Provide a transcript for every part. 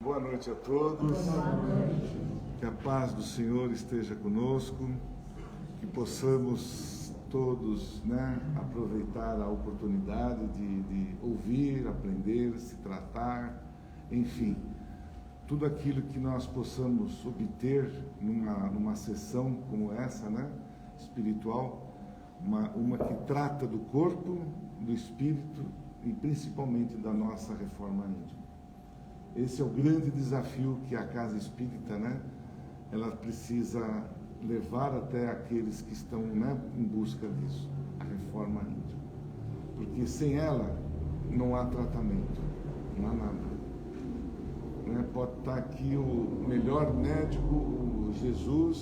Boa noite a todos. Que a paz do Senhor esteja conosco, que possamos todos, aproveitar a oportunidade de ouvir, aprender, se tratar, enfim, tudo aquilo que nós possamos obter numa sessão como essa, espiritual, uma que trata do corpo, do espírito e principalmente da nossa reforma íntima. Esse é o grande desafio que a Casa Espírita, ela precisa levar até aqueles que estão, em busca disso, a reforma íntima. Porque sem ela não há tratamento, não há nada. Pode estar aqui o melhor médico, o Jesus,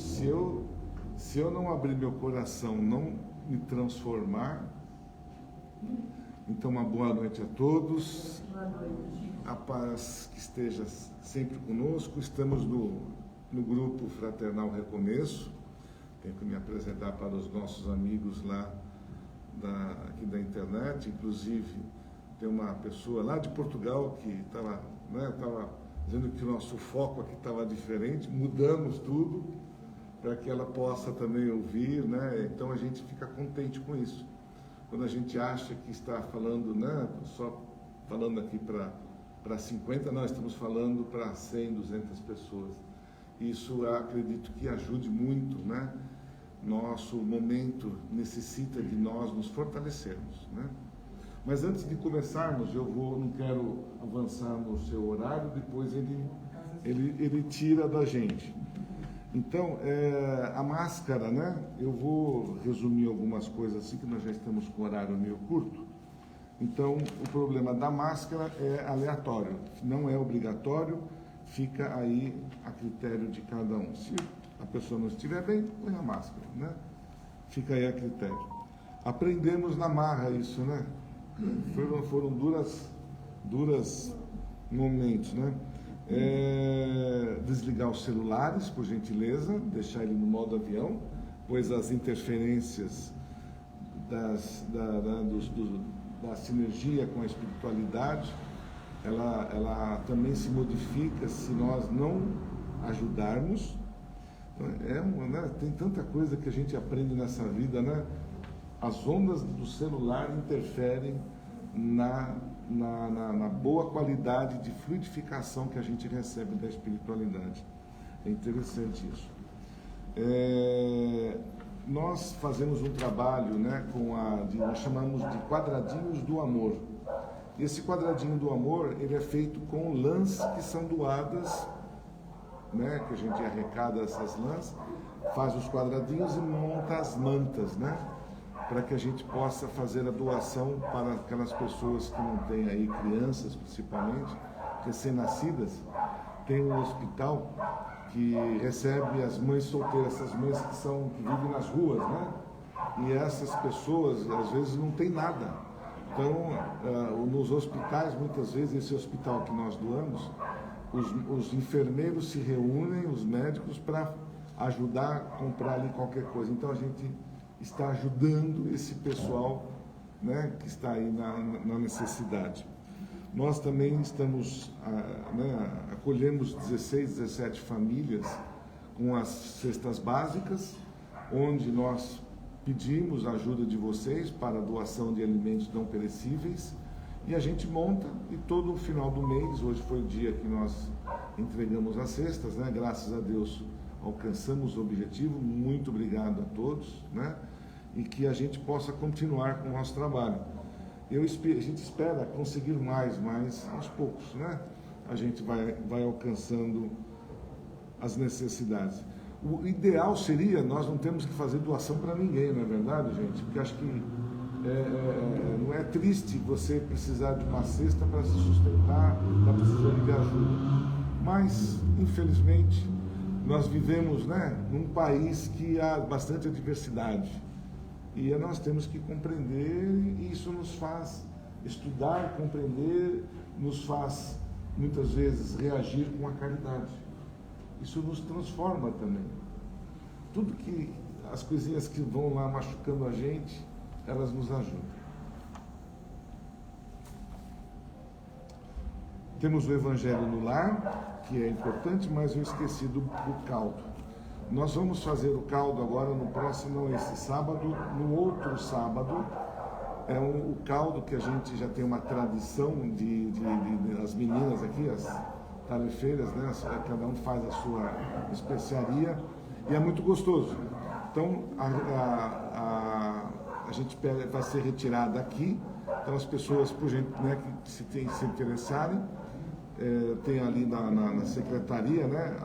se eu não abrir meu coração, não me transformar. Então, uma boa noite a todos. Boa noite. A paz que esteja sempre conosco. Estamos no grupo Fraternal Recomeço. Tenho que me apresentar para os nossos amigos lá aqui da internet. Inclusive, tem uma pessoa lá de Portugal que estava dizendo que o nosso foco aqui estava diferente. Mudamos tudo para que ela possa também ouvir, Então, a gente fica contente com isso. Quando a gente acha que está falando, só falando aqui para 50, nós estamos falando para 100, 200 pessoas. Isso eu acredito que ajude muito, Nosso momento necessita de nós nos fortalecermos, Mas antes de começarmos, não quero avançar no seu horário, depois ele tira da gente. Então, a máscara, eu vou resumir algumas coisas assim, que nós já estamos com o horário meio curto. Então, o problema da máscara é aleatório, não é obrigatório, fica aí a critério de cada um. Se a pessoa não estiver bem, põe a máscara, Fica aí a critério. Aprendemos na marra isso, Foram duras momentos, Desligar os celulares, por gentileza, deixar ele no modo avião, pois as interferências da sinergia com a espiritualidade, ela também se modifica se nós não ajudarmos. Tem tanta coisa que a gente aprende nessa vida, As ondas do celular interferem na boa qualidade de fluidificação que a gente recebe da espiritualidade. É interessante isso. Nós fazemos um trabalho, nós chamamos de quadradinhos do amor. E esse quadradinho do amor, ele é feito com lãs que são doadas, que a gente arrecada essas lãs, faz os quadradinhos e monta as mantas, para que a gente possa fazer a doação para aquelas pessoas que não têm aí, crianças principalmente, recém-nascidas. Tem um hospital que recebe as mães solteiras, essas mães que vivem nas ruas, E essas pessoas, às vezes, não têm nada. Então, nos hospitais, muitas vezes, esse hospital que nós doamos, os enfermeiros se reúnem, os médicos, para ajudar a comprar ali qualquer coisa. Então, a gente está ajudando esse pessoal, que está aí na necessidade. Nós também acolhemos 16, 17 famílias com as cestas básicas, onde nós pedimos a ajuda de vocês para a doação de alimentos não perecíveis, e a gente monta, e todo o final do mês, hoje foi o dia que nós entregamos as cestas, graças a Deus alcançamos o objetivo, muito obrigado a todos, e que a gente possa continuar com o nosso trabalho. A gente espera conseguir mais, mas aos poucos, A gente vai alcançando as necessidades. O ideal seria, nós não temos que fazer doação para ninguém, não é verdade, gente? Porque acho que não é triste você precisar de uma cesta para se sustentar, está precisando de ajuda. Mas, infelizmente, nós vivemos, num país que há bastante adversidade. E nós temos que compreender, e isso nos faz estudar, compreender, nos faz, muitas vezes, reagir com a caridade. Isso nos transforma também. Tudo que, as coisinhas que vão lá machucando a gente, elas nos ajudam. Temos o Evangelho no Lar, que é importante, mas eu esqueci do caldo. Nós vamos fazer o caldo agora no próximo, não esse sábado, no outro sábado. É o caldo que a gente já tem uma tradição de as meninas aqui, as tarefeiras, né? Cada um faz a sua especiaria e é muito gostoso. Então a gente vai ser retirada aqui. Então as pessoas, por gente, né, que se interessarem, tem ali na secretaria, né,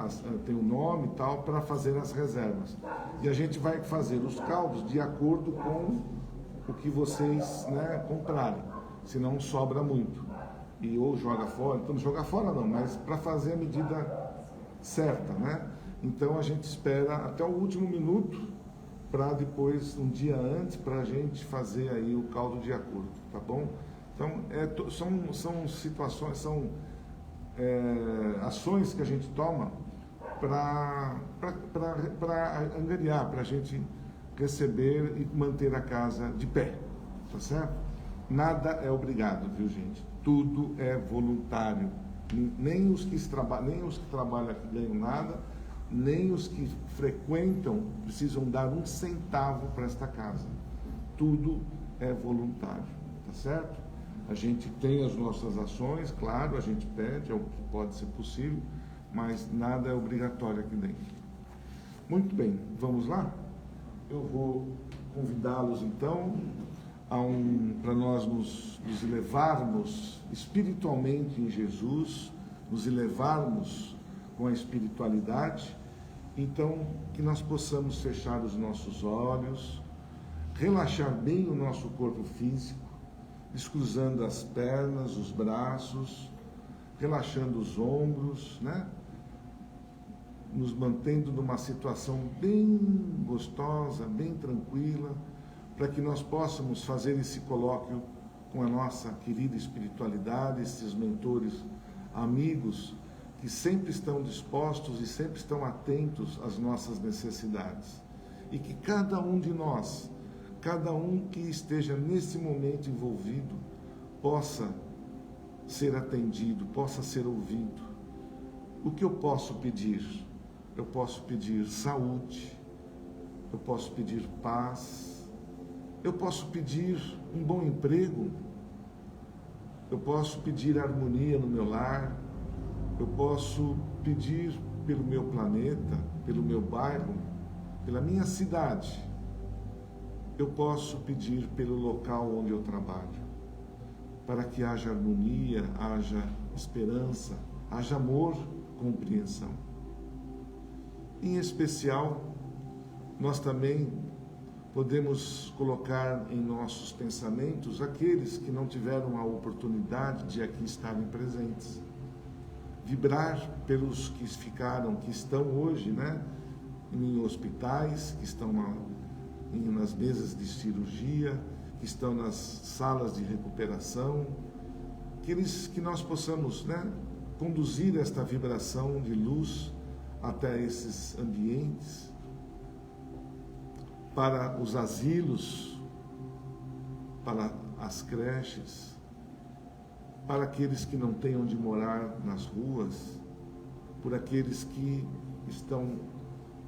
tem o nome e tal, para fazer as reservas. E a gente vai fazer os caldos de acordo com o que vocês, né, comprarem, senão sobra muito. E ou joga fora, então não joga fora não, mas para fazer a medida certa, né? Então a gente espera até o último minuto para depois, um dia antes, para a gente fazer aí o caldo de acordo, tá bom? Então são situações, são ações que a gente toma para angariar, para a gente receber e manter a casa de pé, tá certo? Nada é obrigado, viu, gente? Tudo é voluntário. Nem os que trabalham aqui ganham nada, nem os que frequentam precisam dar um centavo para esta casa. Tudo é voluntário, tá certo? A gente tem as nossas ações, claro, a gente pede, é o que pode ser possível, mas nada é obrigatório aqui dentro. Muito bem, vamos lá? Eu vou convidá-los então para nós nos elevarmos espiritualmente em Jesus, nos elevarmos com a espiritualidade. Então, que nós possamos fechar os nossos olhos, relaxar bem o nosso corpo físico, descruzando as pernas, os braços, relaxando os ombros, né? Nos mantendo numa situação bem gostosa, bem tranquila, para que nós possamos fazer esse colóquio com a nossa querida espiritualidade, esses mentores amigos que sempre estão dispostos e sempre estão atentos às nossas necessidades. E que cada um de nós, cada um que esteja nesse momento envolvido, possa ser atendido, possa ser ouvido. O que eu posso pedir? Eu posso pedir saúde, eu posso pedir paz, eu posso pedir um bom emprego, eu posso pedir harmonia no meu lar, eu posso pedir pelo meu planeta, pelo meu bairro, pela minha cidade, eu posso pedir pelo local onde eu trabalho, para que haja harmonia, haja esperança, haja amor, compreensão. Em especial, nós também podemos colocar em nossos pensamentos aqueles que não tiveram a oportunidade de aqui estarem presentes. Vibrar pelos que ficaram, que estão hoje, né, em hospitais, que estão nas mesas de cirurgia, que estão nas salas de recuperação, que nós possamos, né, conduzir esta vibração de luz até esses ambientes, para os asilos, para as creches, para aqueles que não têm onde morar nas ruas, por aqueles que estão,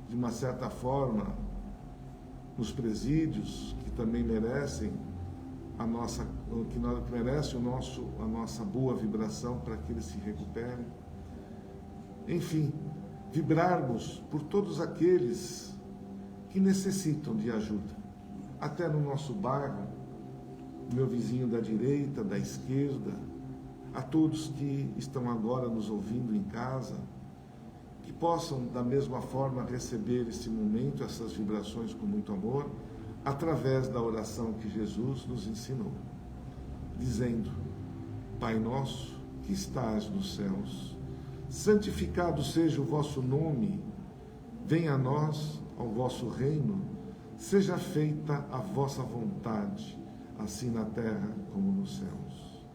de uma certa forma, nos presídios, que também merecem a nossa boa vibração para que eles se recuperem. Enfim, vibrarmos por todos aqueles que necessitam de ajuda, até no nosso bairro, meu vizinho da direita, da esquerda, a todos que estão agora nos ouvindo em casa, que possam da mesma forma receber esse momento, essas vibrações com muito amor, através da oração que Jesus nos ensinou, dizendo: Pai nosso que estás nos céus, santificado seja o vosso nome, venha a nós ao vosso reino, seja feita a vossa vontade, assim na terra como nos céus.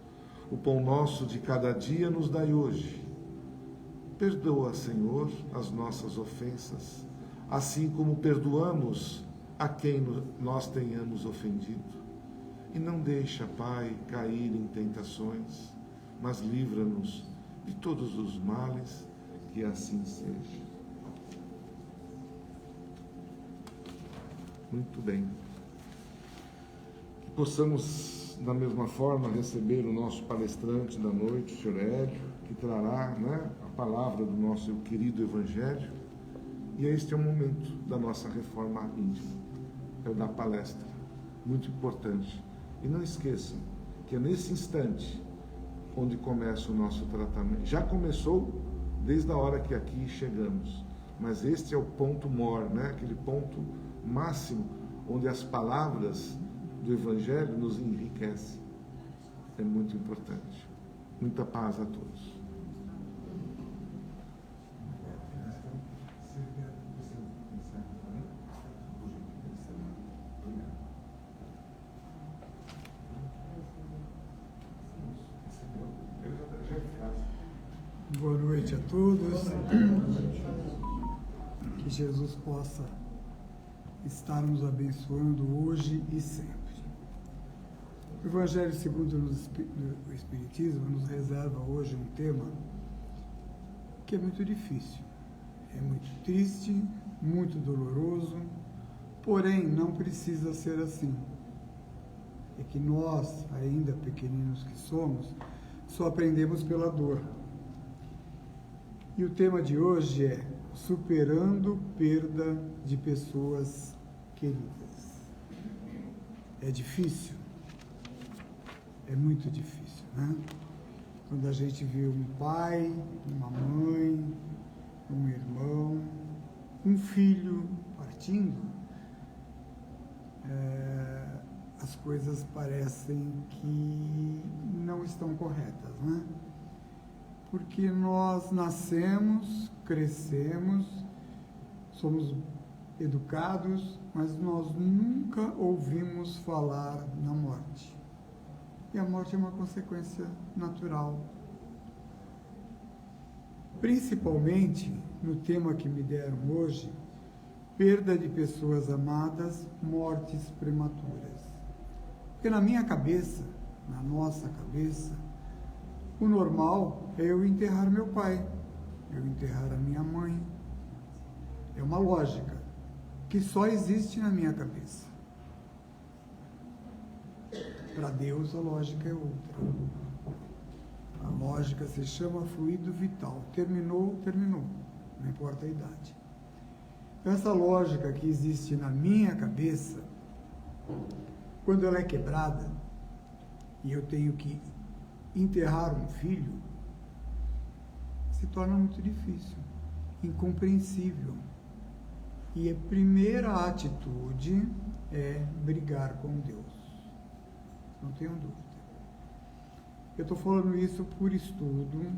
O pão nosso de cada dia nos dai hoje. Perdoa, Senhor, as nossas ofensas, assim como perdoamos a quem nós tenhamos ofendido. E não deixa, Pai, cair em tentações, mas livra-nos de todos os males, que assim seja. Muito bem. Que possamos, da mesma forma, receber o nosso palestrante da noite, o Sr. Hélio, que trará, né, a palavra do nosso querido Evangelho. E este é o momento da nossa reforma íntima, é o da palestra, muito importante. E não esqueçam que é nesse instante onde começa o nosso tratamento. Já começou desde a hora que aqui chegamos, mas este é o ponto maior, né? Aquele ponto máximo onde as palavras do Evangelho nos enriquecem. É muito importante. Muita paz a todos. Boa noite a todos. Que Jesus possa estar nos abençoando hoje e sempre. O Evangelho segundo o Espiritismo nos reserva hoje um tema que é muito difícil, é muito triste, muito doloroso, porém não precisa ser assim. É que nós, ainda pequeninos que somos, só aprendemos pela dor. E o tema de hoje é superando perda de pessoas queridas. É difícil? É muito difícil, né? Quando a gente vê um pai, uma mãe, um irmão, um filho partindo, as coisas parecem que não estão corretas, né? Porque nós nascemos, crescemos, somos educados, mas nós nunca ouvimos falar na morte. E a morte é uma consequência natural. Principalmente no tema que me deram hoje, perda de pessoas amadas, mortes prematuras. Porque na minha cabeça, na nossa cabeça, o normal é eu enterrar meu pai, eu enterrar a minha mãe. É uma lógica que só existe na minha cabeça. Para Deus a lógica é outra. A lógica se chama fluido vital. Terminou, terminou. Não importa a idade. Então, essa lógica que existe na minha cabeça, quando ela é quebrada, e eu tenho que enterrar um filho, se torna muito difícil, incompreensível. E a primeira atitude é brigar com Deus. Não tenho dúvida. Eu estou falando isso por estudo,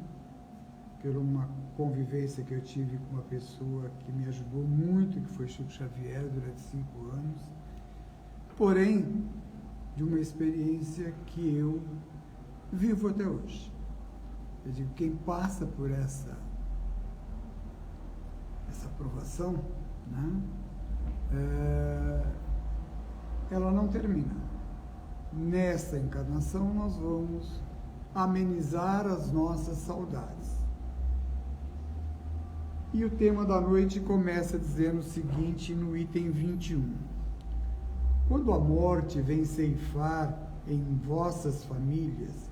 por uma convivência que eu tive com uma pessoa que me ajudou muito, que foi Chico Xavier, durante 5 anos. Porém, de uma experiência que eu vivo até hoje. Eu digo, quem passa por essa provação, né, ela não termina. Nessa encarnação nós vamos amenizar as nossas saudades. E o tema da noite começa dizendo o seguinte, no item 21. Quando a morte vem ceifar em vossas famílias,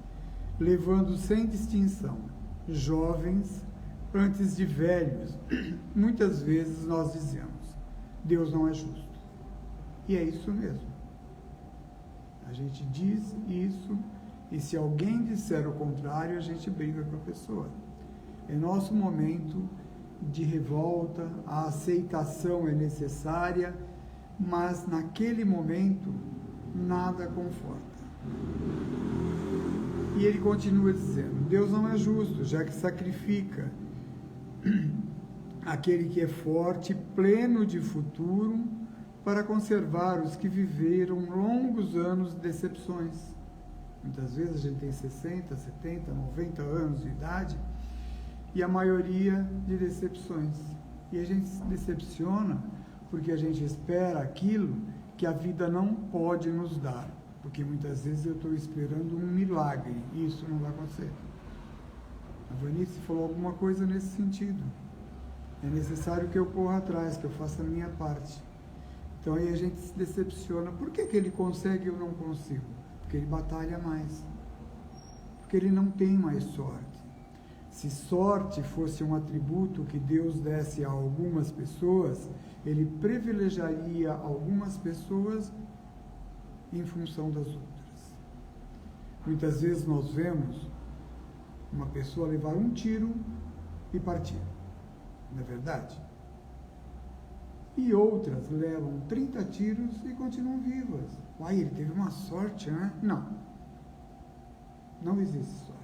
levando sem distinção jovens antes de velhos, muitas vezes nós dizemos, Deus não é justo. E é isso mesmo. A gente diz isso, e se alguém disser o contrário, a gente briga com a pessoa. É nosso momento de revolta, a aceitação é necessária, mas naquele momento nada conforta. E ele continua dizendo, Deus não é justo, já que sacrifica aquele que é forte, pleno de futuro, para conservar os que viveram longos anos de decepções. Muitas vezes a gente tem 60, 70, 90 anos de idade e a maioria de decepções. E a gente se decepciona porque a gente espera aquilo que a vida não pode nos dar. Porque muitas vezes eu estou esperando um milagre e isso não vai acontecer. A Vanice falou alguma coisa nesse sentido. É necessário que eu corra atrás, que eu faça a minha parte. Então aí a gente se decepciona. Por que ele consegue e eu não consigo? Porque ele batalha mais. Porque ele não tem mais sorte. Se sorte fosse um atributo que Deus desse a algumas pessoas, ele privilegiaria algumas pessoas em função das outras. Muitas vezes nós vemos uma pessoa levar um tiro e partir. Não é verdade? E outras levam 30 tiros e continuam vivas. Uai, ele teve uma sorte, né? Não. Não existe sorte.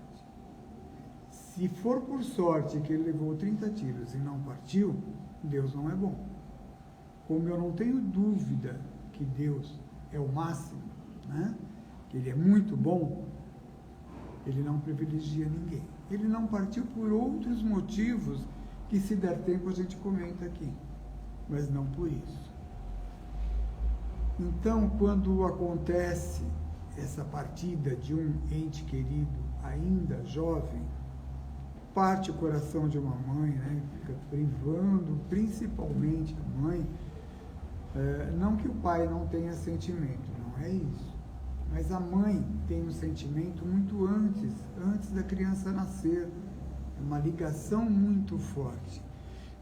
Se for por sorte que ele levou 30 tiros e não partiu, Deus não é bom. Como eu não tenho dúvida que Deus é o máximo, né? Que ele é muito bom, ele não privilegia ninguém. Ele não partiu por outros motivos que, se der tempo, a gente comenta aqui, mas não por isso. Então, quando acontece essa partida de um ente querido ainda jovem, parte o coração de uma mãe, né? Fica privando principalmente a mãe. Não que o pai não tenha sentimento, não é isso. Mas a mãe tem um sentimento muito antes da criança nascer. É uma ligação muito forte.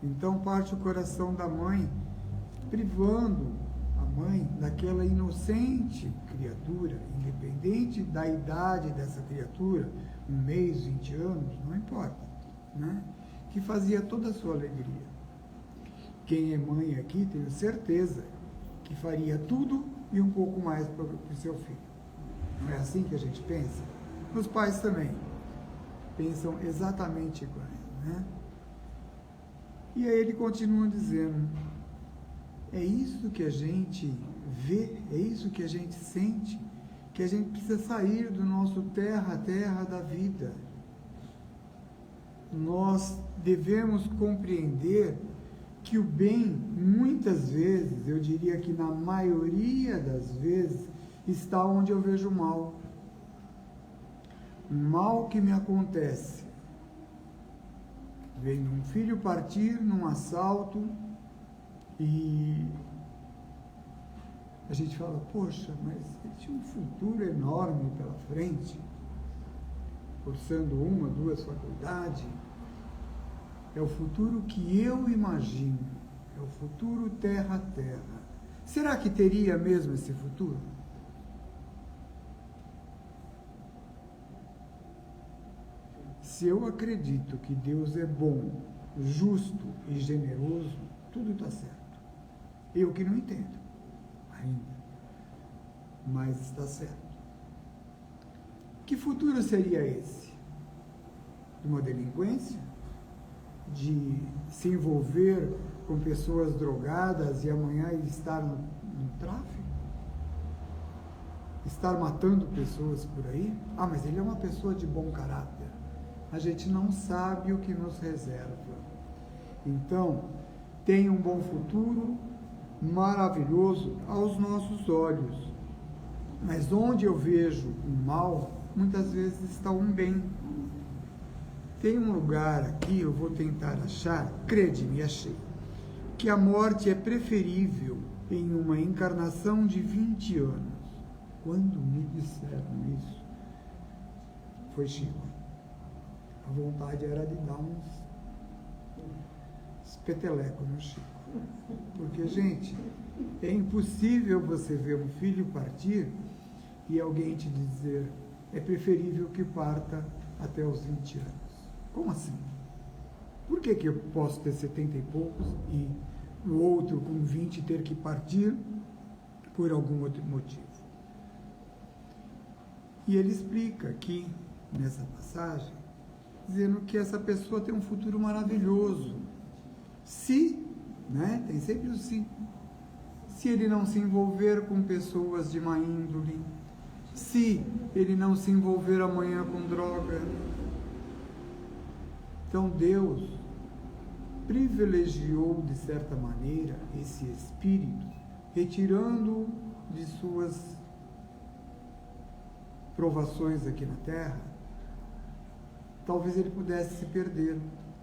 Então parte o coração da mãe, privando a mãe daquela inocente criatura, independente da idade dessa criatura, 1 mês, 20 anos, não importa, né? Que fazia toda a sua alegria. Quem é mãe aqui, tenho certeza que faria tudo e um pouco mais para o seu filho. Não é assim que a gente pensa? Os pais também pensam exatamente iguais, né? E aí ele continua dizendo, é isso que a gente vê, é isso que a gente sente, que a gente precisa sair do nosso terra a terra da vida. Nós devemos compreender que o bem, muitas vezes, eu diria que na maioria das vezes, está onde eu vejo o mal. O mal que me acontece, vendo um filho partir num assalto e a gente fala, poxa, mas ele tinha um futuro enorme pela frente, cursando 1, 2 faculdades. É o futuro que eu imagino, é o futuro terra a terra. Será que teria mesmo esse futuro? Se eu acredito que Deus é bom, justo e generoso, tudo está certo. Eu que não entendo ainda, mas está certo. Que futuro seria esse? De uma delinquência? De se envolver com pessoas drogadas e amanhã estar no tráfico? Estar matando pessoas por aí? Ah, mas ele é uma pessoa de bom caráter. A gente não sabe o que nos reserva. Então, tem um bom futuro, maravilhoso aos nossos olhos. Mas onde eu vejo o mal, muitas vezes está um bem. Tem um lugar aqui, eu vou tentar achar, crede-me, achei, que a morte é preferível em uma encarnação de 20 anos. Quando me disseram isso, foi Chico. A vontade era de dar uns petelecos no Chico. Porque, gente, é impossível você ver um filho partir e alguém te dizer, é preferível que parta até os 20 anos. Como assim? Por que eu posso ter 70 e poucos e o outro com 20 ter que partir por algum outro motivo? E ele explica aqui, nessa passagem, dizendo que essa pessoa tem um futuro maravilhoso. Se, né, tem sempre o se ele não se envolver com pessoas de má índole, se ele não se envolver amanhã com droga. Então Deus privilegiou, de certa maneira, esse espírito, retirando-o de suas provações aqui na Terra, talvez ele pudesse se perder,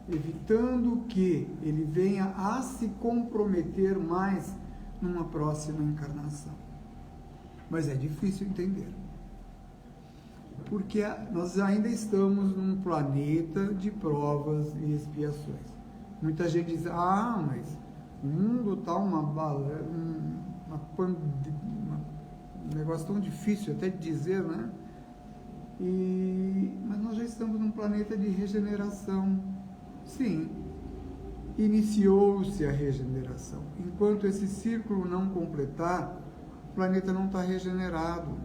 evitando que ele venha a se comprometer mais numa próxima encarnação. Mas é difícil entender, porque nós ainda estamos num planeta de provas e expiações. Muita gente diz, mas o mundo está um negócio tão difícil até de dizer, né? Mas nós já estamos num planeta de regeneração. Sim, iniciou-se a regeneração. Enquanto esse círculo não completar, o planeta não está regenerado.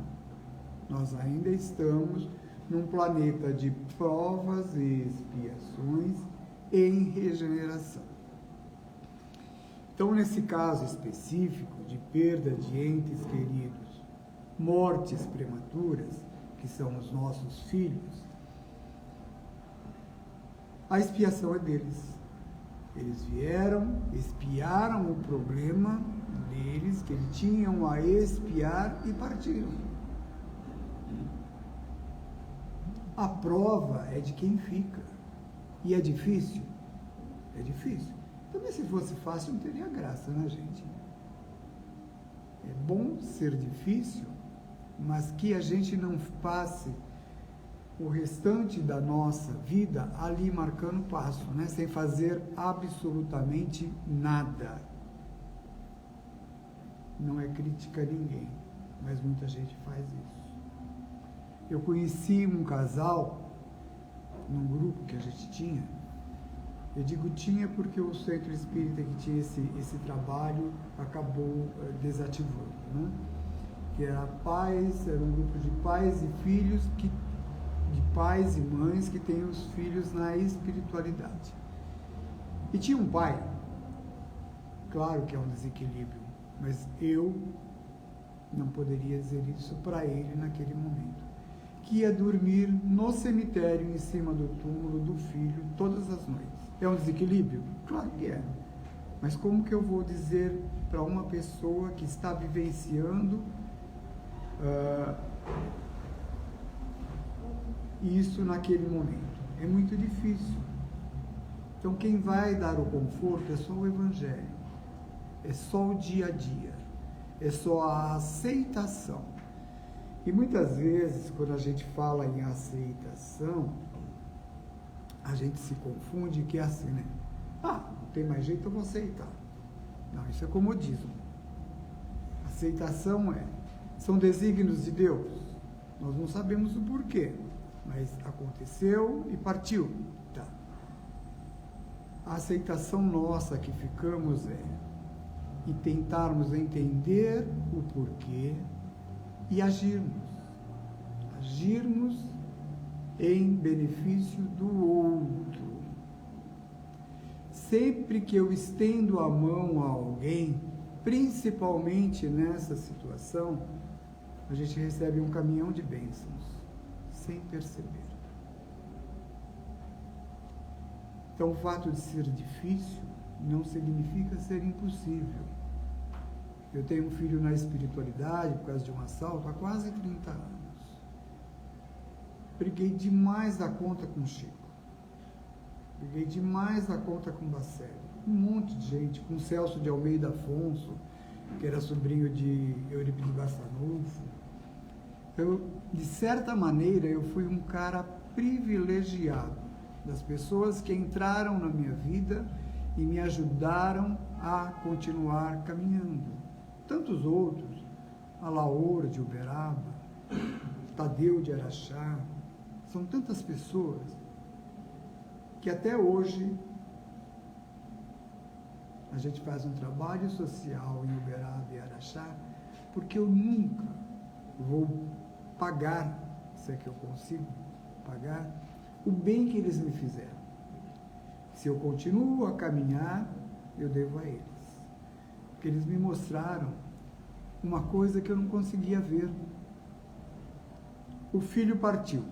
Nós ainda estamos num planeta de provas e expiações em regeneração. Então, nesse caso específico de perda de entes queridos, mortes prematuras, que são os nossos filhos, a expiação é deles. Eles vieram, expiaram o problema deles, que eles tinham a expiar, e partiram. A prova é de quem fica. E é difícil? É difícil. Também se fosse fácil não teria graça, né, gente? É bom ser difícil, mas que a gente não passe o restante da nossa vida ali marcando passo, né? Sem fazer absolutamente nada. Não é crítica a ninguém, mas muita gente faz isso. Eu conheci um casal num grupo que a gente tinha. Eu digo tinha porque o centro espírita que tinha esse trabalho acabou desativando, né? Que era um grupo de pais e filhos, de pais e mães que têm os filhos na espiritualidade. E tinha um pai, claro que é um desequilíbrio, mas eu não poderia dizer isso para ele naquele momento, que ia dormir no cemitério em cima do túmulo do filho todas as noites. É um desequilíbrio? Claro que é. Mas como que eu vou dizer para uma pessoa que está vivenciando isso naquele momento? É muito difícil. Então quem vai dar o conforto é só o Evangelho, é só o dia a dia, é só a aceitação. E muitas vezes, quando a gente fala em aceitação, a gente se confunde, que é assim, né? Não tem mais jeito, eu vou aceitar. Não, isso é comodismo. Aceitação são desígnios de Deus. Nós não sabemos o porquê, mas aconteceu e partiu. Tá. A aceitação nossa que ficamos e tentarmos entender o porquê e agirmos em benefício do outro. Sempre que eu estendo a mão a alguém, principalmente nessa situação, a gente recebe um caminhão de bênçãos, sem perceber. Então, o fato de ser difícil não significa ser impossível. Eu tenho um filho na espiritualidade por causa de um assalto há quase 30 anos. Briguei demais da conta com o Chico. Briguei demais da conta com o Bacelli. Um monte de gente, com o Celso de Almeida Afonso, que era sobrinho de Eurípides Barçanufo. De certa maneira, eu fui um cara privilegiado das pessoas que entraram na minha vida e me ajudaram a continuar caminhando. Tantos outros, a Laura de Uberaba, Tadeu de Araxá, são tantas pessoas que até hoje a gente faz um trabalho social em Uberaba e Araxá, porque eu nunca vou pagar, se é que eu consigo pagar, o bem que eles me fizeram. Se eu continuo a caminhar, eu devo a eles. Porque eles me mostraram uma coisa que eu não conseguia ver. O filho partiu.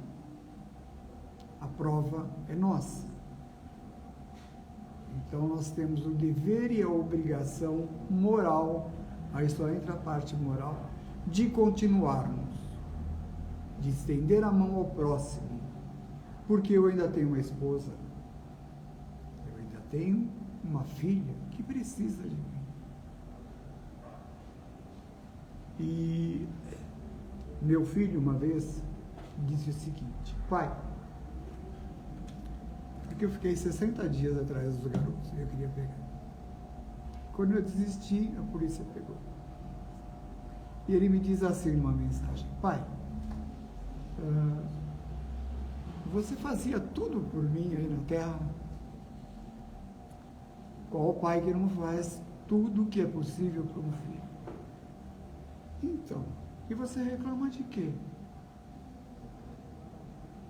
A prova é nossa. Então nós temos o dever e a obrigação moral, aí só entra a parte moral, de continuarmos, de estender a mão ao próximo, porque eu ainda tenho uma esposa, eu ainda tenho uma filha que precisa de mim. E meu filho, uma vez, disse o seguinte: pai, porque eu fiquei 60 dias atrás dos garotos e eu queria pegar. Quando eu desisti, a polícia pegou. E ele me diz assim numa mensagem: pai, você fazia tudo por mim aí na terra? Qual pai que não faz tudo o que é possível para um filho? Então, e você reclama de quê?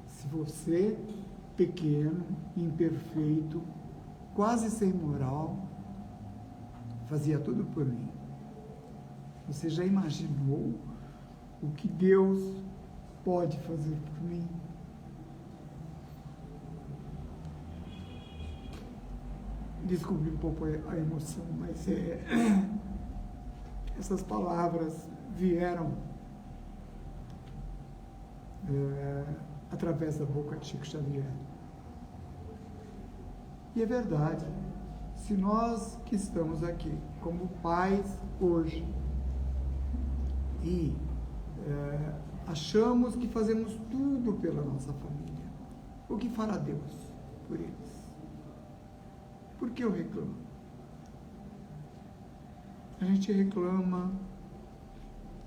Se você, pequeno, imperfeito, quase sem moral, fazia tudo por mim, você já imaginou o que Deus pode fazer por mim? Descobri um pouco a emoção, mas essas palavras vieram através da boca de Chico Xavier. E é verdade, se nós que estamos aqui como pais hoje e achamos que fazemos tudo pela nossa família, o que fará Deus por eles? Por que eu reclamo? A gente reclama,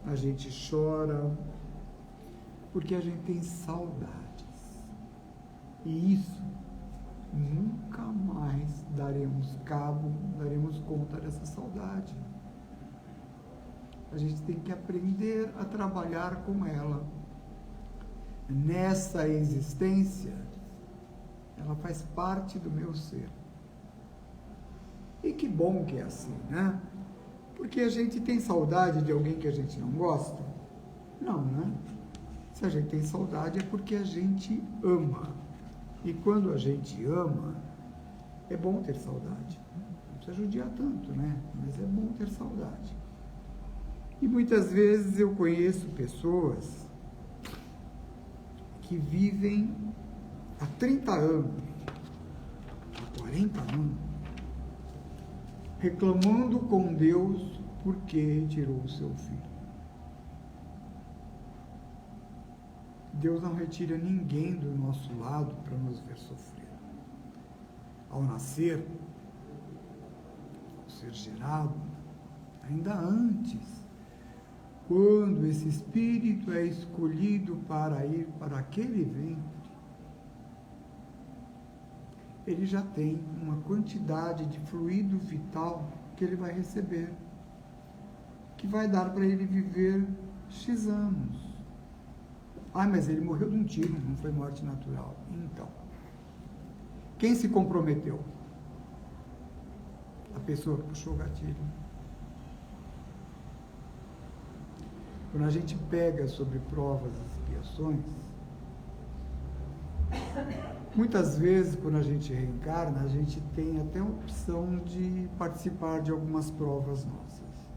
a gente chora, porque a gente tem saudades. E isso nunca mais daremos conta dessa saudade. A gente tem que aprender a trabalhar com ela. Nessa existência, ela faz parte do meu ser. E que bom que é assim, né? Porque a gente tem saudade de alguém que a gente não gosta? Não, né? Se a gente tem saudade é porque a gente ama. E quando a gente ama, é bom ter saudade. Não precisa judiar tanto, né? Mas é bom ter saudade. E muitas vezes eu conheço pessoas que vivem há 30 anos, há 40 anos, reclamando com Deus porque tirou o seu filho. Deus não retira ninguém do nosso lado para nos ver sofrer. Ao nascer, ao ser gerado, ainda antes, quando esse espírito é escolhido para ir para aquele ventre, ele já tem uma quantidade de fluido vital que ele vai receber, que vai dar para ele viver X anos. Ah, mas ele morreu de um tiro, não foi morte natural. Então, quem se comprometeu? A pessoa que puxou o gatilho. Quando a gente pega sobre provas e expiações, muitas vezes, quando a gente reencarna, a gente tem até a opção de participar de algumas provas nossas.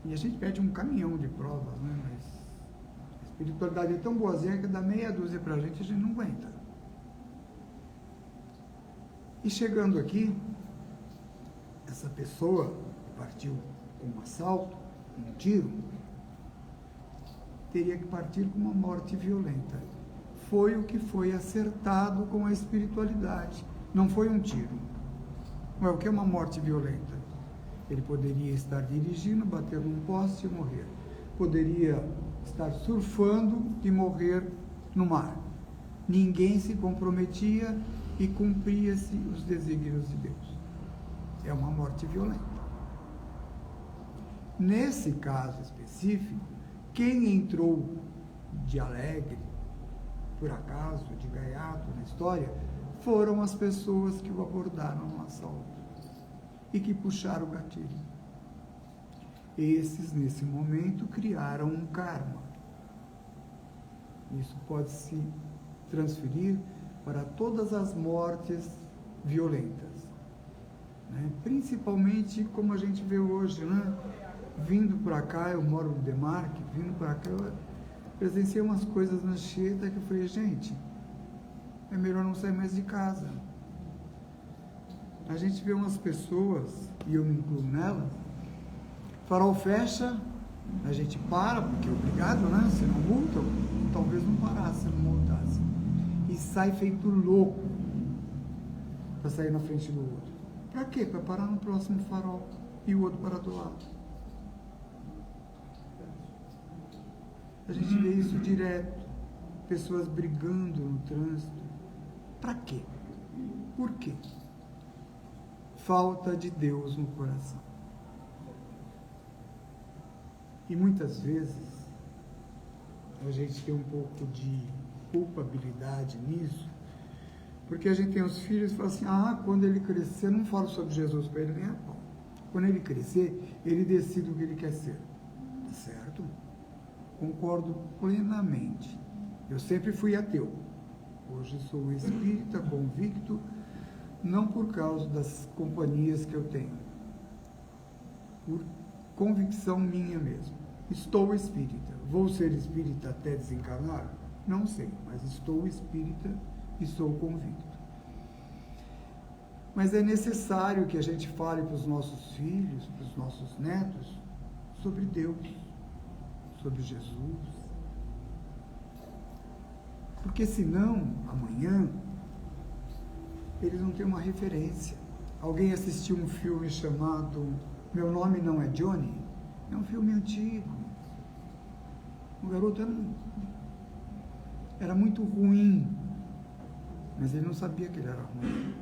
E a gente pede um caminhão de provas, né? Mas a espiritualidade é tão boazinha que dá meia dúzia pra gente e a gente não aguenta. E chegando aqui, essa pessoa que partiu com um assalto, um tiro, teria que partir com uma morte violenta. Foi o que foi acertado com a espiritualidade. Não foi um tiro. Não é o que é uma morte violenta. Ele poderia estar dirigindo, bater num poste e morrer. Poderia estar surfando e morrer no mar. Ninguém se comprometia e cumpria-se os desígnios de Deus. É uma morte violenta. Nesse caso específico, quem entrou de alegre, por acaso, de gaiato na história, foram as pessoas que o abordaram no assalto e que puxaram o gatilho. Esses, nesse momento, criaram um karma. Isso pode se transferir para todas as mortes violentas, né? Principalmente como a gente vê hoje, né? Vindo para cá, eu moro no Demarque, vindo para cá, eu presenciei umas coisas na Chieta que eu falei, gente, é melhor não sair mais de casa. A gente vê umas pessoas, e eu me incluo nelas, farol fecha, a gente para, porque é obrigado, né? Se não multam, talvez não parasse, se não multasse. E sai feito louco para sair na frente do outro. Para quê? Para parar no próximo farol e o outro parar do lado. A gente vê isso direto. Pessoas brigando no trânsito. Para quê? Por quê? Falta de Deus no coração. E muitas vezes a gente tem um pouco de culpabilidade nisso, porque a gente tem os filhos e fala assim, quando ele crescer, eu não falo sobre Jesus para ele nem a pau. Quando ele crescer, ele decide o que ele quer ser. Tá certo? Concordo plenamente. Eu sempre fui ateu. Hoje sou espírita, convicto, não por causa das companhias que eu tenho, por convicção minha mesmo. Estou espírita. Vou ser espírita até desencarnar? Não sei, mas estou espírita e sou convicto. Mas é necessário que a gente fale para os nossos filhos, para os nossos netos, sobre Deus, sobre Jesus. Porque senão, amanhã, eles não têm uma referência. Alguém assistiu um filme chamado Meu Nome Não é Johnny? É um filme antigo. O garoto era muito ruim, mas ele não sabia que ele era ruim.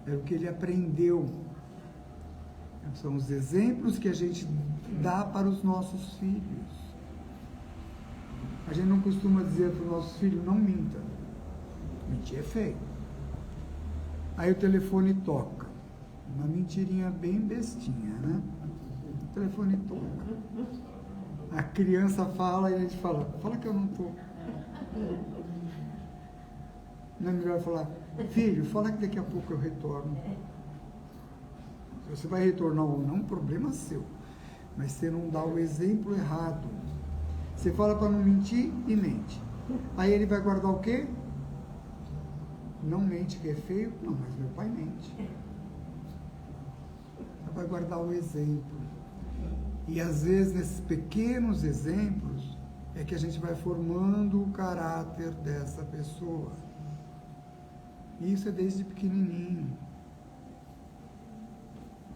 Era o que ele aprendeu. São os exemplos que a gente dá para os nossos filhos. A gente não costuma dizer para os nossos filhos, não minta. Mentir é feio. Aí o telefone toca. Uma mentirinha bem bestinha, né? O telefone toca. A criança fala e a gente fala que eu não estou. Não é melhor falar, filho, fala que daqui a pouco eu retorno. Se você vai retornar ou não, problema seu. Mas você não dá o exemplo errado. Você fala para não mentir e mente. Aí ele vai guardar o quê? Não mente que é feio? Não, mas meu pai mente. Você vai guardar o exemplo. E às vezes nesses pequenos exemplos é que a gente vai formando o caráter dessa pessoa. E isso é desde pequenininho.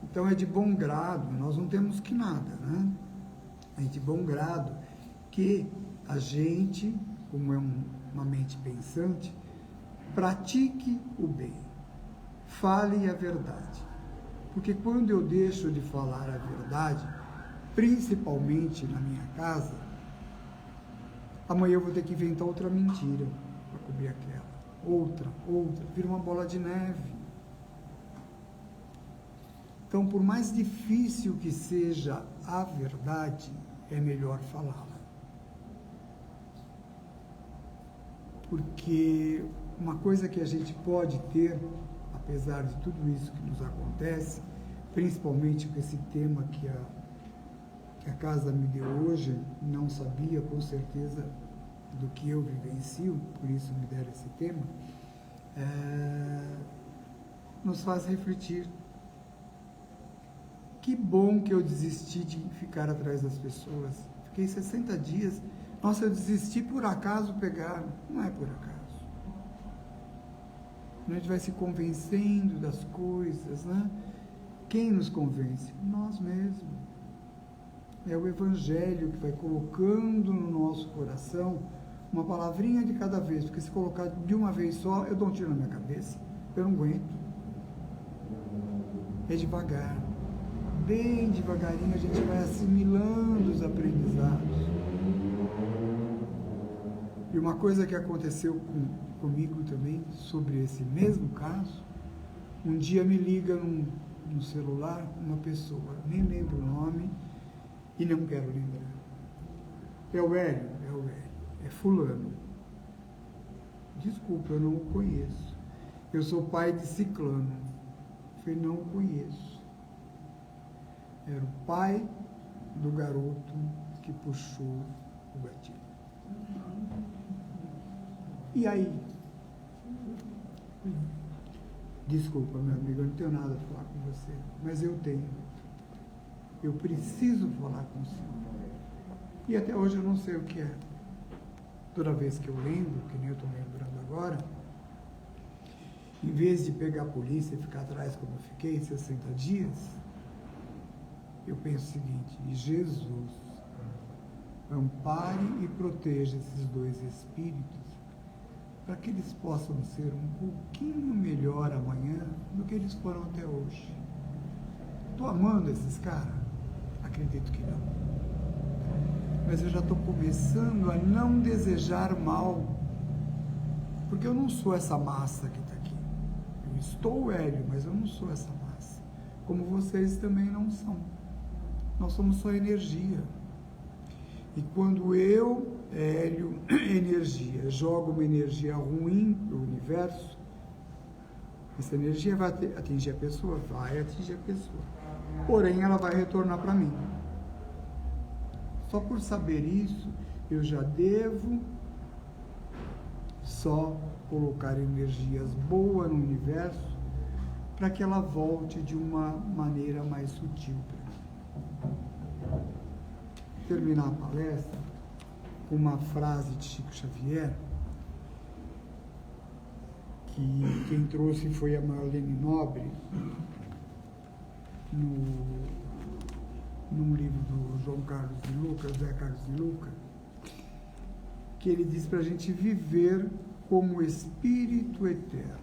Então é de bom grado, nós não temos que nada, né? É de bom grado que a gente, como é uma mente pensante, pratique o bem, fale a verdade. Porque quando eu deixo de falar a verdade, principalmente na minha casa, amanhã eu vou ter que inventar outra mentira para cobrir aquela. Outra, vira uma bola de neve. Então, por mais difícil que seja a verdade, é melhor falá-la. Porque uma coisa que a gente pode ter, apesar de tudo isso que nos acontece, principalmente com esse tema que a casa me deu hoje, não sabia com certeza do que eu vivencio, por isso me deram esse tema, nos faz refletir. Que bom que eu desisti de ficar atrás das pessoas. Fiquei 60 dias. Nossa, eu desisti por acaso pegaram. Não é por acaso. A gente vai se convencendo das coisas, né? Quem nos convence? Nós mesmos. É o Evangelho que vai colocando no nosso coração uma palavrinha de cada vez, porque se colocar de uma vez só, eu dou um tiro na minha cabeça, eu não aguento. É devagar, bem devagarinho a gente vai assimilando os aprendizados. E uma coisa que aconteceu comigo também, sobre esse mesmo caso, um dia me liga no celular uma pessoa, nem lembro o nome, e não quero lembrar. É o Hélio, é fulano. Desculpa, eu não o conheço. Eu sou pai de ciclano. Eu falei, não o conheço. Era o pai do garoto que puxou o gatilho. E aí? Desculpa, meu amigo, eu não tenho nada a falar com você, mas eu tenho. Eu preciso falar com o Senhor. E até hoje eu não sei o que é. Toda vez que eu lembro, que nem eu estou lembrando agora, em vez de pegar a polícia e ficar atrás como eu fiquei 60 dias, eu penso o seguinte: Jesus, ampare e proteja esses dois espíritos para que eles possam ser um pouquinho melhor amanhã do que eles foram até hoje. Estou amando esses caras? Acredito que não. Mas eu já estou começando a não desejar mal, porque eu não sou essa massa que está aqui. Eu estou Hélio, mas eu não sou essa massa. Como vocês também não são. Nós somos só energia. E quando eu, Hélio, energia, jogo uma energia ruim para o universo, essa energia vai atingir a pessoa? Vai atingir a pessoa. Porém, ela vai retornar para mim. Só por saber isso, eu já devo só colocar energias boas no universo para que ela volte de uma maneira mais sutil para mim. Terminar a palestra com uma frase de Chico Xavier, que quem trouxe foi a Marlene Nobre, num livro do João Carlos de Luca, José Carlos de Luca, que ele diz para a gente viver como espírito eterno.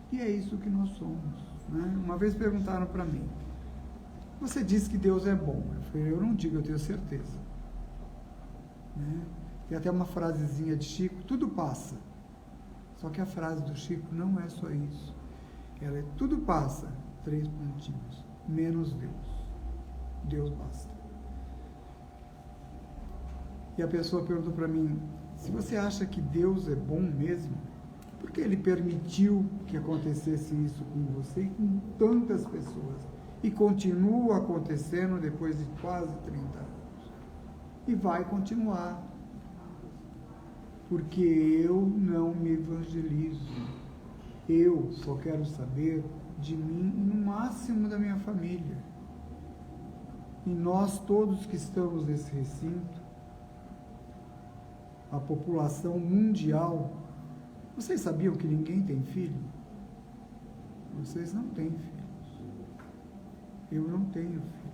E é isso que nós somos. Né? Uma vez perguntaram para mim: você diz que Deus é bom? Eu falei: eu não digo, eu tenho certeza. Né? Tem até uma frasezinha de Chico: tudo passa. Só que a frase do Chico não é só isso. Ela é: tudo passa, 3 pontinhos, menos Deus. Deus basta. E a pessoa perguntou para mim: se você acha que Deus é bom mesmo, por que Ele permitiu que acontecesse isso com você e com tantas pessoas? E continua acontecendo depois de quase 30 anos. E vai continuar. Porque eu não me evangelizo. Eu só quero saber de mim e no máximo da minha família. E nós todos que estamos nesse recinto, a população mundial, vocês sabiam que ninguém tem filho? Vocês não têm filhos. Eu não tenho filho.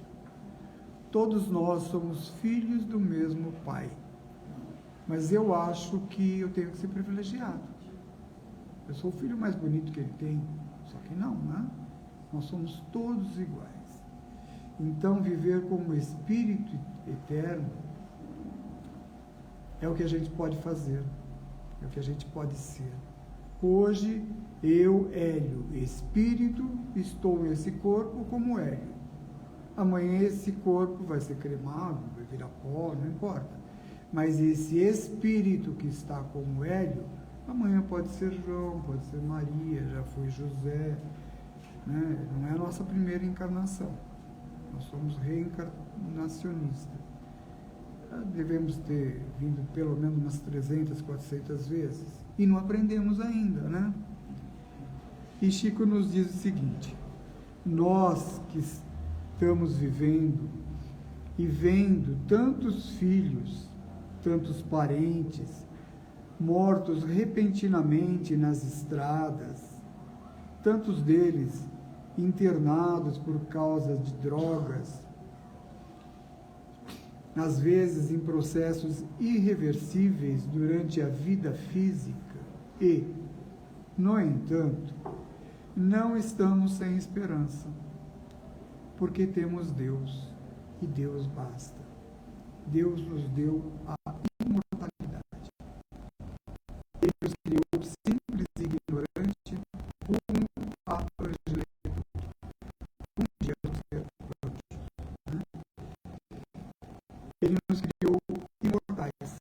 Todos nós somos filhos do mesmo Pai. Mas eu acho que eu tenho que ser privilegiado. Eu sou o filho mais bonito que ele tem. Só que não, né? Nós somos todos iguais. Então, viver como espírito eterno é o que a gente pode fazer, é o que a gente pode ser. Hoje, eu, Hélio, espírito, estou nesse corpo como Hélio. Amanhã esse corpo vai ser cremado, vai virar pó, não importa. Mas esse espírito que está como Hélio, amanhã pode ser João, pode ser Maria, já foi José. Né? Não é a nossa primeira encarnação. Nós somos reencarnacionistas. Devemos ter vindo pelo menos umas 300, 400 vezes. E não aprendemos ainda, né? E Chico nos diz o seguinte: nós que estamos vivendo e vendo tantos filhos, tantos parentes, mortos repentinamente nas estradas, tantos deles internados por causa de drogas, às vezes em processos irreversíveis durante a vida física e, no entanto, não estamos sem esperança, porque temos Deus e Deus basta. Deus nos deu a imortalidade. Ele nos criou simples e ignorante como a angelitude. Um dia vamos ser anjos, né? Ele nos criou imortais.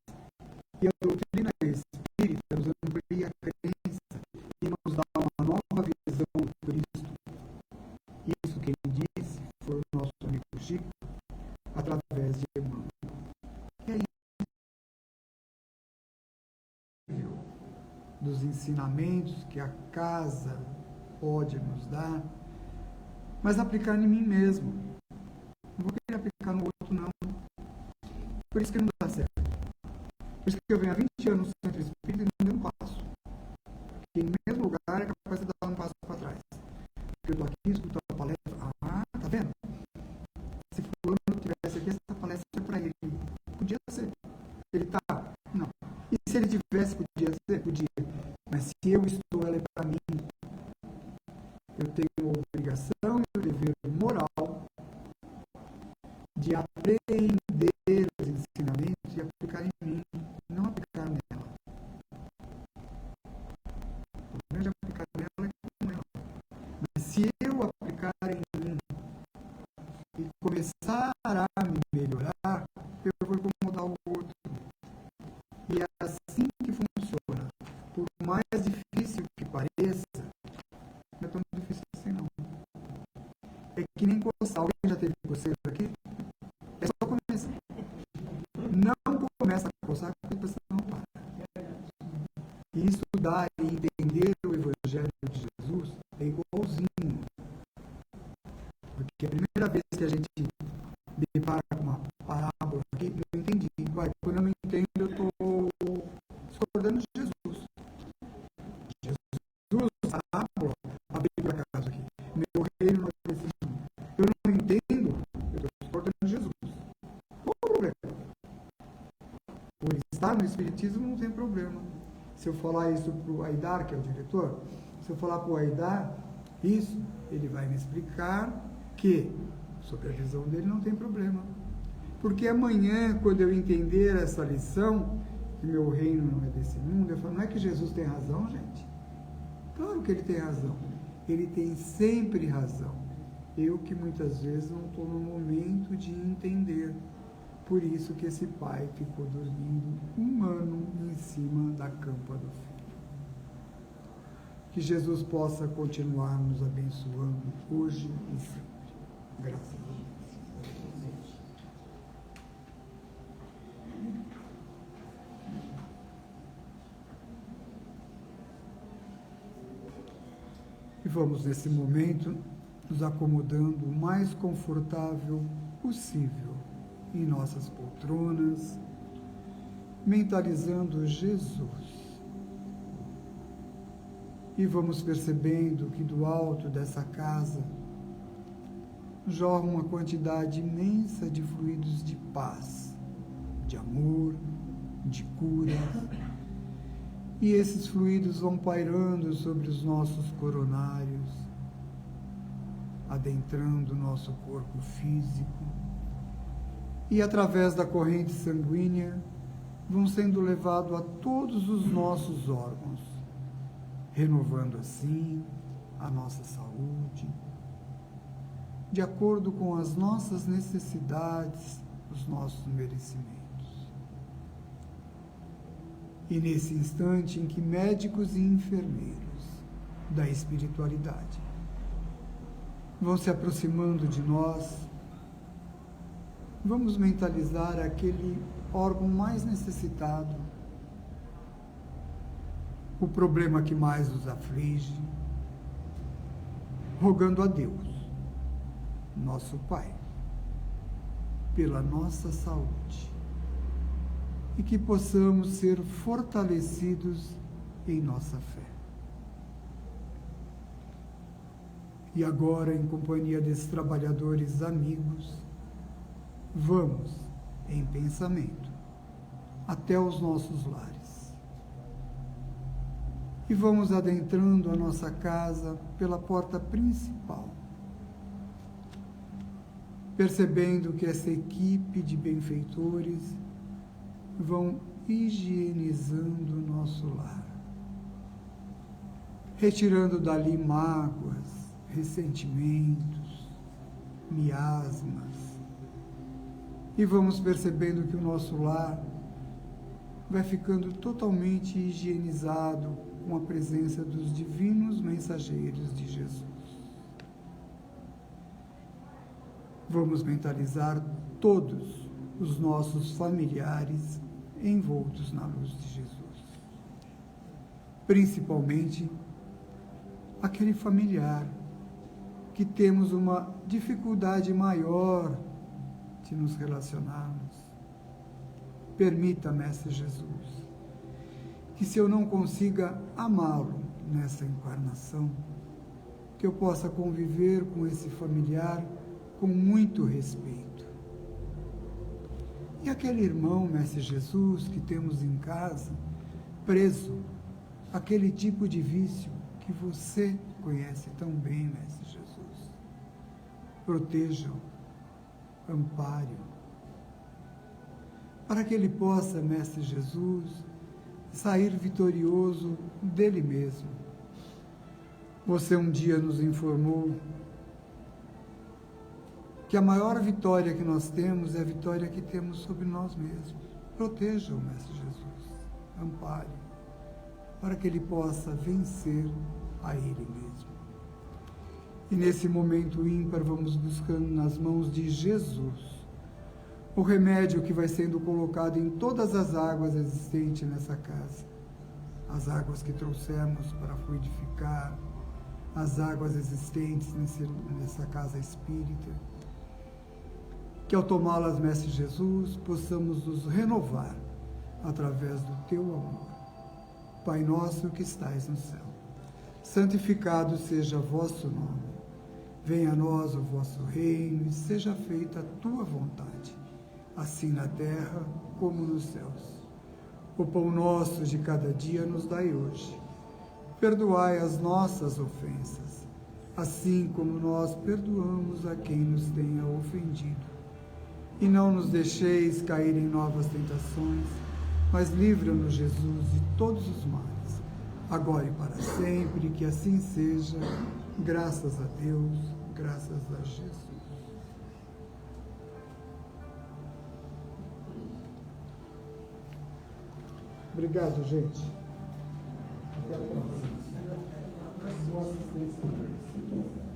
E a doutrina espírita nos amplia a crença e nos dá uma nova visão do Cristo. Isso quem disse foi o nosso amigo Chico, através de Emmanuel. E é isso dos ensinamentos que a casa pode nos dar, mas aplicar em mim mesmo. Não vou querer aplicar no outro, não. Por isso que não dá certo. Por isso que eu venho há 20 anos no centro espírita e não dei um passo. Porque no mesmo lugar é capaz de dar um passo para trás. Porque eu estou aqui, escuto a palestra. Ah, tá vendo? Se fulano tivesse aqui, essa palestra é para ele. Podia ser. Ele tá? Não. E se ele tivesse, podia ser? Podia. Mas se eu estou, ela é para mim. Eu tenho a obrigação e o dever moral de aprender os ensinamentos e aplicar em mim, não aplicar nela. O problema de aplicar nela é com ela. Mas se eu aplicar em mim e começar a me melhorar, eu vou incomodar o outro. E é assim que funciona. Por mais difícil que pareça, não é tão difícil assim não. É que nem coçar. Alguém já teve coceira aqui? É só começar. Não começa a coçar porque a pessoa não para. E estudar e entender o Evangelho de Jesus é igualzinho. Porque a primeira vez que a gente depara com uma parábola aqui, eu entendi. Quando eu não entendo, eu estou discordando de Jesus. Jesus, parábola, abri por acaso aqui. Meu reino não é desse mundo. Eu não entendo, eu estou discordando de Jesus. Qual o problema? Por estar no Espiritismo não tem problema. Se eu falar isso para o Aidar, que é o diretor, se eu falar para o Aidar isso, ele vai me explicar que, sobre a visão dele, não tem problema. Porque amanhã, quando eu entender essa lição, que meu reino não é desse mundo, eu falo, não é que Jesus tem razão, gente? Claro que ele tem razão. Ele tem sempre razão. Eu que muitas vezes não estou no momento de entender. Por isso que esse pai ficou dormindo 1 ano em cima da campa do filho. Que Jesus possa continuar nos abençoando hoje e sempre. Graças a Deus. E vamos, nesse momento, nos acomodando o mais confortável possível em nossas poltronas, mentalizando Jesus. E vamos percebendo que do alto dessa casa jorra uma quantidade imensa de fluidos de paz, de amor, de cura. E esses fluidos vão pairando sobre os nossos coronários, adentrando o nosso corpo físico, e através da corrente sanguínea vão sendo levados a todos os nossos órgãos, renovando assim a nossa saúde, de acordo com as nossas necessidades, os nossos merecimentos. E nesse instante em que médicos e enfermeiros da espiritualidade vão se aproximando de nós, vamos mentalizar aquele órgão mais necessitado, o problema que mais nos aflige, rogando a Deus, nosso Pai, pela nossa saúde, e que possamos ser fortalecidos em nossa fé. E agora, em companhia desses trabalhadores amigos, vamos, em pensamento, até os nossos lares. E vamos adentrando a nossa casa pela porta principal, percebendo que essa equipe de benfeitores vão higienizando o nosso lar, retirando dali mágoas, ressentimentos, miasmas, e vamos percebendo que o nosso lar vai ficando totalmente higienizado com a presença dos divinos mensageiros de Jesus. Vamos mentalizar todos os nossos familiares envoltos na luz de Jesus. principalmente aquele familiar que temos uma dificuldade maior de nos relacionarmos. Permita, Mestre Jesus, que se eu não consiga amá-lo nessa encarnação, que eu possa conviver com esse familiar com muito respeito. E aquele irmão, Mestre Jesus, que temos em casa, preso, aquele tipo de vício que você conhece tão bem, Mestre Jesus. Proteja-o, ampare-o, para que ele possa, Mestre Jesus, sair vitorioso dele mesmo. Você um dia nos informou que a maior vitória que nós temos é a vitória que temos sobre nós mesmos. Proteja-o, Mestre Jesus, ampare-o, para que ele possa vencer a ele mesmo. E nesse momento ímpar, vamos buscando nas mãos de Jesus o remédio que vai sendo colocado em todas as águas existentes nessa casa. As águas que trouxemos para fluidificar, as águas existentes nessa casa espírita. Que ao tomá-las, Mestre Jesus, possamos nos renovar através do Teu amor. Pai nosso que estais no céu, santificado seja vosso nome. Venha a nós o vosso reino e seja feita a tua vontade, assim na terra como nos céus. O pão nosso de cada dia nos dai hoje. Perdoai as nossas ofensas, assim como nós perdoamos a quem nos tenha ofendido. E não nos deixeis cair em novas tentações, mas livra-nos, Jesus, de todos os males, agora e para sempre, que assim seja, graças a Deus, graças a Jesus. Obrigado, gente. Até a próxima. Boa assistência.